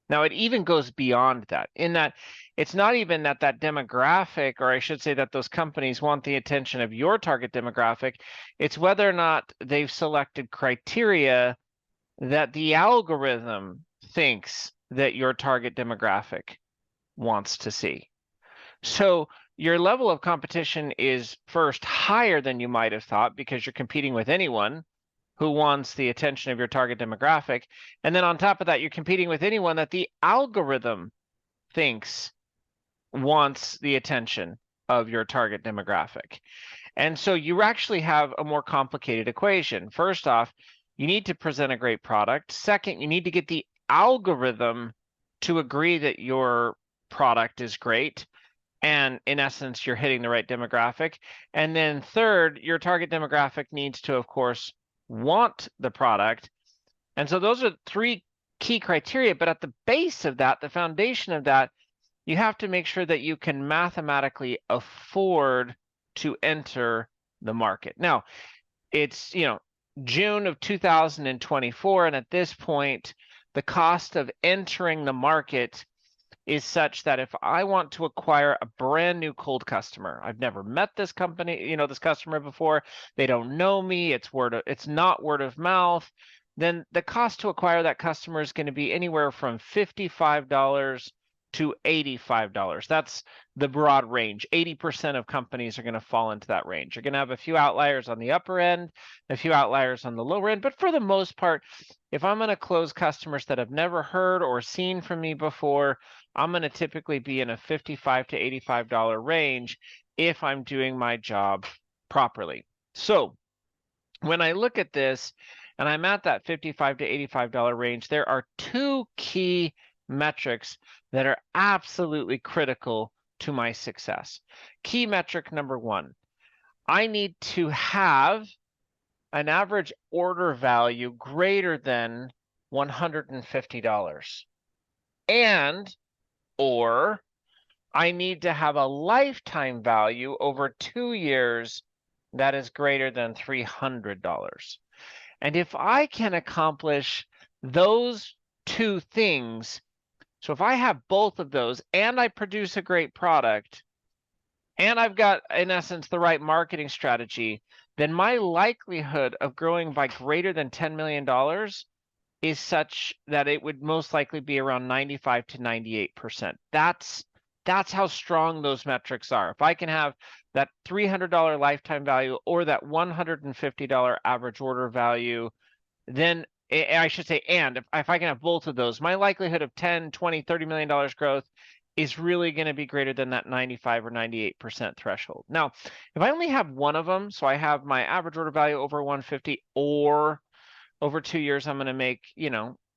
Now, it even goes beyond that, in that it's not even that demographic, or I should say that those companies want the attention of your target demographic. It's whether or not they've selected criteria that the algorithm thinks that your target demographic wants to see. So your level of competition is first higher than you might have thought because you're competing with anyone who wants the attention of your target demographic. And then on top of that, you're competing with anyone that the algorithm thinks wants the attention of your target demographic. And so you actually have a more complicated equation. First off, you need to present a great product. Second, you need to get the algorithm to agree that your product is great. And in essence, you're hitting the right demographic. And then third, your target demographic needs to, of course, want the product. And so those are three key criteria. But at the base of that, the foundation of that, you have to make sure that you can mathematically afford to enter the market. Now, it's, June of 2024, and at this point, the cost of entering the market is such that if I want to acquire a brand new cold customer, I've never met this company, this customer before, they don't know me, it's not word of mouth, then the cost to acquire that customer is going to be anywhere from $55 to $85. That's the broad range. 80% of companies are going to fall into that range. You're going to have a few outliers on the upper end, a few outliers on the lower end, but for the most part, if I'm going to close customers that have never heard or seen from me before, I'm going to typically be in a $55 to $85 range if I'm doing my job properly. So when I look at this and I'm at that $55 to $85 range, there are two key metrics that are absolutely critical to my success. Key metric number one, I need to have an average order value greater than $150. Or I need to have a lifetime value over 2 years that is greater than $300. And if I can accomplish those two things, so if I have both of those and I produce a great product and I've got, in essence, the right marketing strategy, then my likelihood of growing by greater than $10 million is such that it would most likely be around 95 to 98%. That's how strong those metrics are. If I can have that $300 lifetime value or that $150 average order value, then I should say, and if I can have both of those, my likelihood of 10, 20, $30 million growth is really going to be greater than that 95 or 98% threshold. Now, if I only have one of them, so I have my average order value over 150, or over 2 years, I'm going to make,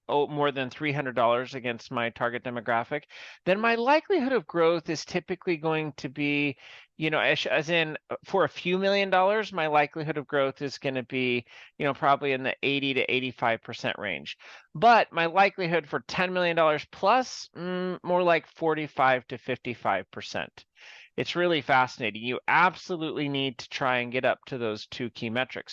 more than $300 against my target demographic, then my likelihood of growth is typically going to be, as in for a few $1,000,000, my likelihood of growth is going to be, probably in the 80 to 85% range. But my likelihood for $10 million plus, more like 45 to 55%. It's really fascinating. You absolutely need to try and get up to those two key metrics.